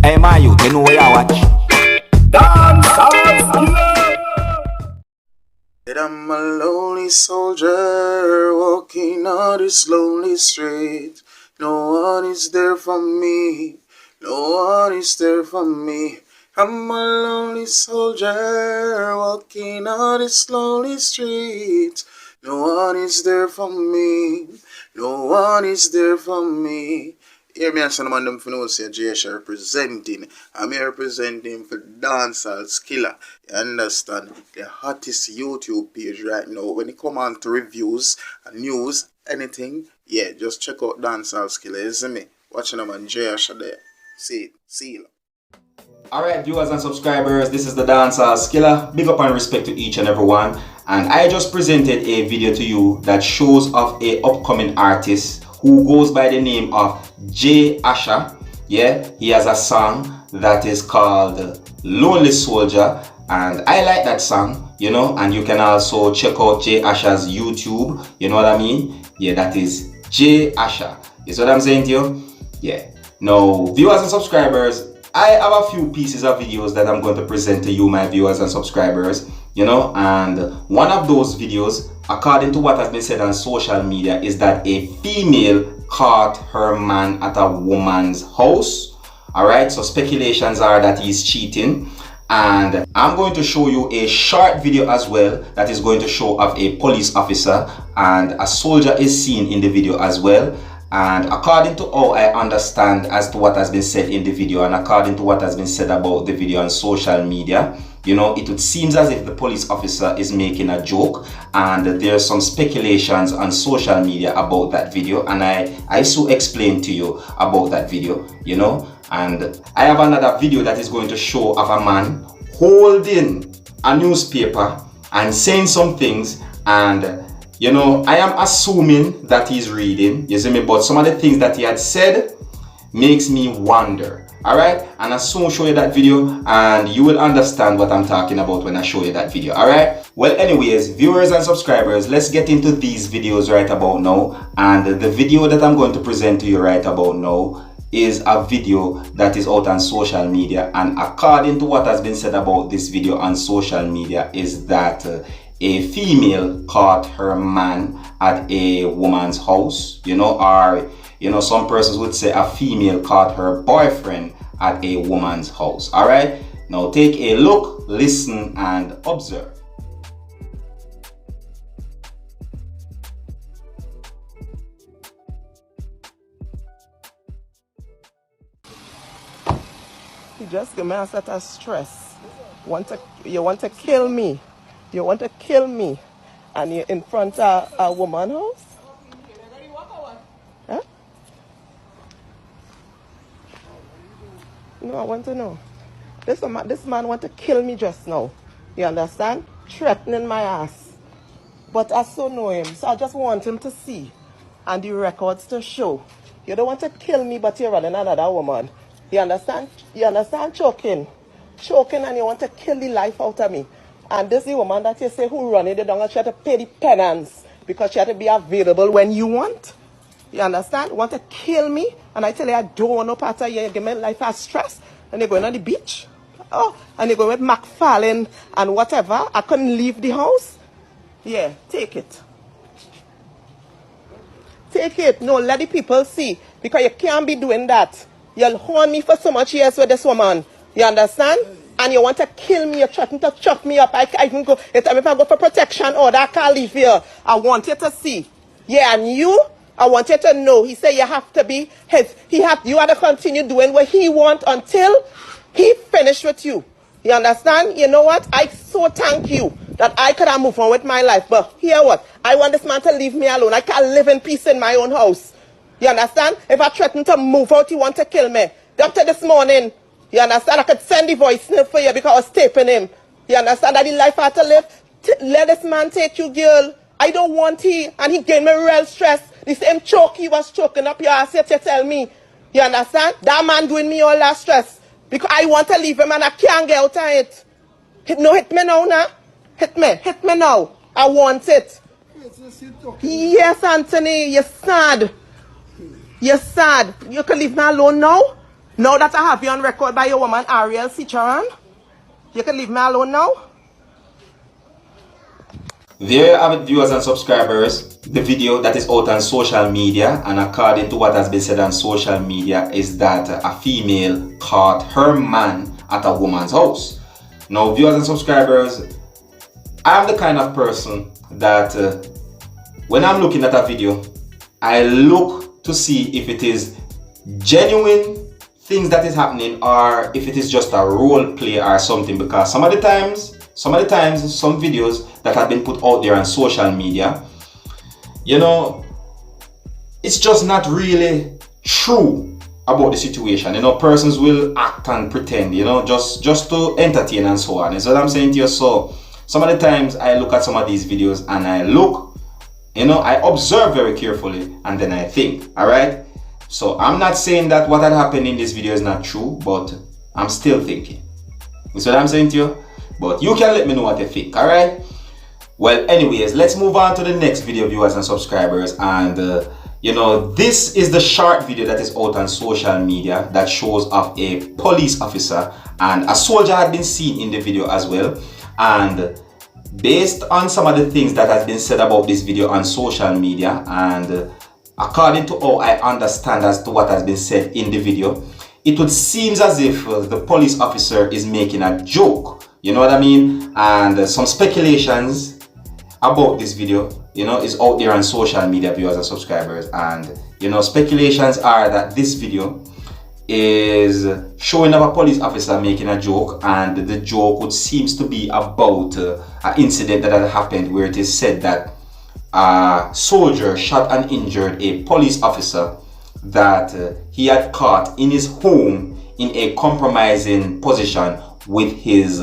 Hey, my youth, you know where you watch? Dancehall. I'm a lonely soldier walking on this lonely street. No one is there for me. No one is there for me. I'm a lonely soldier walking on this lonely street. No one is there for me. No one is there for me. Hear me and some of them for no say JS representing. I'm here representing for Dancehall Skilla. You understand? The hottest YouTube page right now. When it come on to reviews and news, anything, yeah, just check out Dancehall Skilla. You see me? Watching them on JS there. See it. See you. Alright, viewers and subscribers, this is the Dancehall Skilla. Big up and respect to each and every one. And I just presented a video to you that shows off a upcoming artist who goes by the name of J Asha. Yeah, he has a song that is called Lonely Soldier, and I like that song, you know. And you can also check out J Asha's YouTube, you know what I mean? Yeah, that is J Asha. You see what I'm saying to you? Yeah. Now, viewers and subscribers, I have a few pieces of videos that I'm going to present to you, my viewers and subscribers, you know. And one of those videos, according to what has been said on social media, is that a female caught her man at a woman's house. Alright, so speculations are that he's cheating. And I'm going to show you a short video as well that is going to show off a police officer, and a soldier is seen in the video as well. And according to how I understand as to what has been said in the video, and according to what has been said about the video on social media, you know, it seems as if the police officer is making a joke, and there's some speculations on social media about that video, and I so explain to you about that video, you know. And I have another video that is going to show of a man holding a newspaper and saying some things, and you know, I am assuming that he's reading, you see me, but some of the things that he had said makes me wonder. Alright, and I'll soon show you that video and you will understand what I'm talking about when I show you that video. Alright, well anyways, viewers and subscribers, let's get into these videos right about now. And the video that I'm going to present to you right about now is a video that is out on social media, and according to what has been said about this video on social media is that a female caught her man at a woman's house, you know, or you know, some persons would say a female caught her boyfriend at a woman's house. Alright, now take a look, listen and observe. You just give me a set of stress. You want to kill me. You want to kill me. And you're in front of a woman's house? Huh? No, I want to know. This man want to kill me just now. You understand? Threatening my ass. But I so know him, so I just want him to see. And the records to show. You don't want to kill me, but you're running another woman. You understand? You understand? Choking. Choking, and you want to kill the life out of me. And this is the woman that you say who run it, they don't try to pay the penance because she had to be available when you want. You understand? You want to kill me, and I tell you I don't want no part of you. You give me life as stress, and you're going on the beach. Oh, and you're going with McFarlane and whatever. I couldn't leave the house. Yeah, take it. Take it. No, let the people see, because you can't be doing that. You'll hold me for so much years with this woman. You understand? And you want to kill me, you threaten to chop me up. I can go, if I go for protection order, I can't leave here. I want you to see. Yeah, and you, I want you to know. He said you have to be his. You have to continue doing what he wants until he finished with you. You understand? You know what? I so thank you that I could have moved on with my life. But hear what? I want this man to leave me alone. I can't live in peace in my own house. You understand? If I threaten to move out, he want to kill me. Doctor, this morning, you understand? I could send the voicemail for you because I was taping him. You understand that the life I had to live? Let this man take you, girl. I don't want he. And he gave me real stress. The same choke he was choking up your ass, you tell me. You understand? That man doing me all that stress. Because I want to leave him and I can't get out of it. Hit me now, nah. Hit me now. I want it. Yes, Anthony, you're sad. You're sad. You can leave me alone now? Now that I have you on record by your woman, Ariel Cicharan, you can leave me alone now. There you have it, viewers and subscribers. The video that is out on social media, and according to what has been said on social media, is that a female caught her man at a woman's house. Now, viewers and subscribers, I'm the kind of person that when I'm looking at a video, I look to see if it is genuine things that is happening or if it is just a role play or something, because some of the times some videos that have been put out there on social media, you know, it's just not really true about the situation. You know, persons will act and pretend, you know, just to entertain and so on. Is what I'm saying to you. So some of the times I look at some of these videos and I look, you know, I observe very carefully and then I think. All right, so I'm not saying that what had happened in this video is not true, but I'm still thinking. Is what I'm saying to you. But you can let me know what you think. All right, well, anyways, let's move on to the next video, viewers and subscribers. And you know, this is the short video that is out on social media that shows of a police officer, and a soldier had been seen in the video as well. And based on some of the things that has been said about this video on social media, and according to how I understand as to what has been said in the video, it would seem as if the police officer is making a joke. You know what I mean? And some speculations about this video, you know, is out there on social media, viewers and subscribers. And you know, speculations are that this video is showing of a police officer making a joke, and the joke would seems to be about an incident that had happened where it is said that a soldier shot and injured a police officer that he had caught in his home in a compromising position with his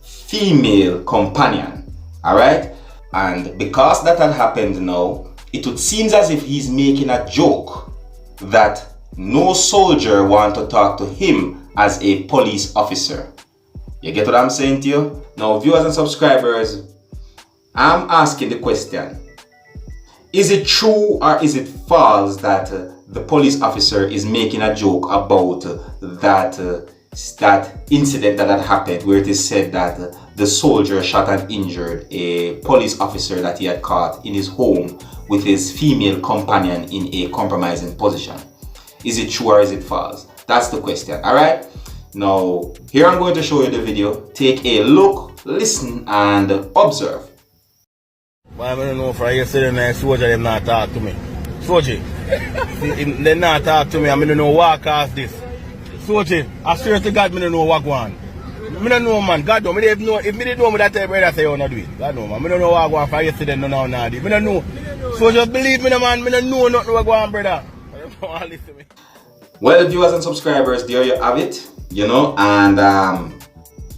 female companion. All right, and because that had happened now, it would seem as if he's making a joke that no soldier want to talk to him as a police officer. You get what I'm saying to you? Now, viewers and subscribers, I'm asking the question: is it true or is it false that the police officer is making a joke about that incident that had happened where it is said that the soldier shot and injured a police officer that he had caught in his home with his female companion in a compromising position? Is it true or is it false? That's the question. All right, now here I'm going to show you the video. Take a look, listen and observe. Why I don't know for yesterday night soldier them not talk to me. Soldier, they not talk to me. I don't know walk off this. Soldier, I swear to God, I don't know what go on. I don't know, man. God don't. If me didn't know me that time, brother say you not do it. God know, man. I don't know what go on for yesterday. No, I don't know. So just believe me, man. I don't know nothing what go on, brother. I don't know all this to me. Well, viewers and subscribers, there you have it. You know, and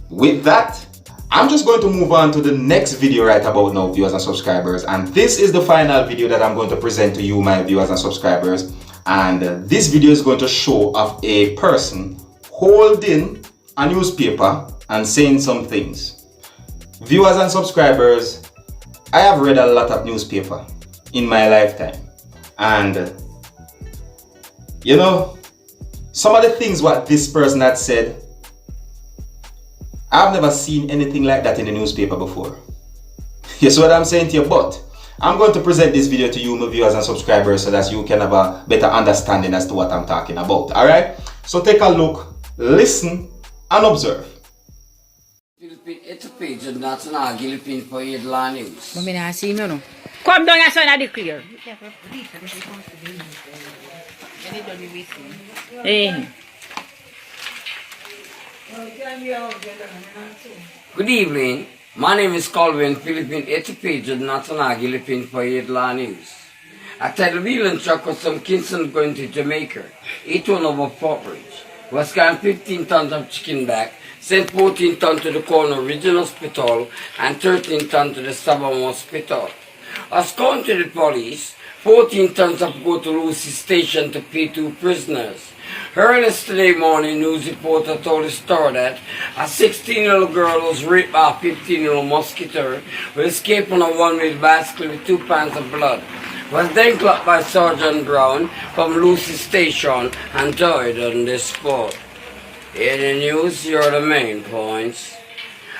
with that, I'm just going to move on to the next video right about now, viewers and subscribers. And this is the final video that I'm going to present to you, my viewers and subscribers. And this video is going to show of a person holding a newspaper and saying some things. Viewers and subscribers, I have read a lot of newspaper in my lifetime. And you know, some of the things what this person had said, I've never seen anything like that in the newspaper before. You see what I'm saying to you? But I'm going to present this video to you, my viewers and subscribers, so that you can have a better understanding as to what I'm talking about. Alright? So take a look, listen, and observe. Philippine, it's a page of National Philippine for headline news. Come down and sign at the clear. Eh. Good evening. My name is Colvin Philippine, it's a page of National Philippine for headline news. A television truck with some Kingston going to Jamaica, 8 over Fort Ridge, was carrying 15 tons of chicken back, sent 14 tons to the Corner Regional Hospital and 13 tons to the Sabang Hospital. As gone to the police, 14 tons of go to Lucy Station to pay 2 prisoners. Early yesterday morning, news reporter told the story that a 16-year-old girl was raped by a 15-year-old mosquito who escaped on a one-way bicycle with 2 pints of blood. was then clocked by Sergeant Brown from Lucy Station and died on the spot. In the news, here are the main points.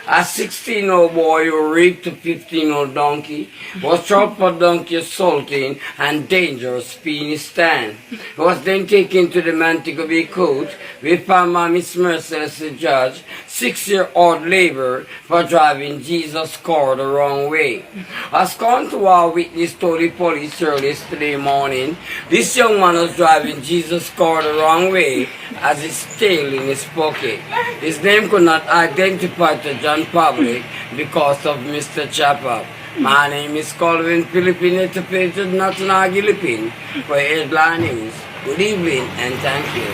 A 16-year-old boy who raped a 15-year-old donkey was tried for donkey assaulting and dangerous penis stand. He was then taken to the Montego Bay court with found Miss Merciless the judge, 6-year-old labor for driving Jesus' car the wrong way. As gone to our witness told the police early yesterday morning, this young man was driving Jesus' car the wrong way as his tail in his pocket. His name could not identify to John public because of Mr. Chapa. My name is Colvin Philippine Etipated National Gilipin for Headline News. Good evening and thank you.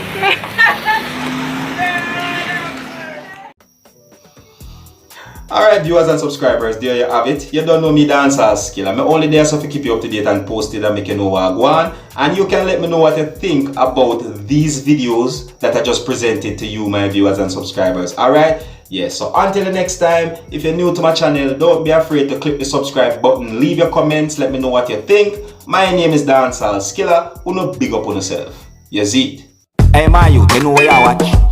Alright viewers and subscribers, there you have it. You don't know me Dancehall Skilla. I'm only there so to keep you up to date and posted and make you know what I go on. And you can let me know what you think about these videos that I just presented to you, my viewers and subscribers. Alright? Yes, so until the next time, if you're new to my channel, don't be afraid to click the subscribe button. Leave your comments, let me know what you think. My name is Dancehall Skilla. Uno big up on yourself. You see it? Hey, my youth, you know where you watch.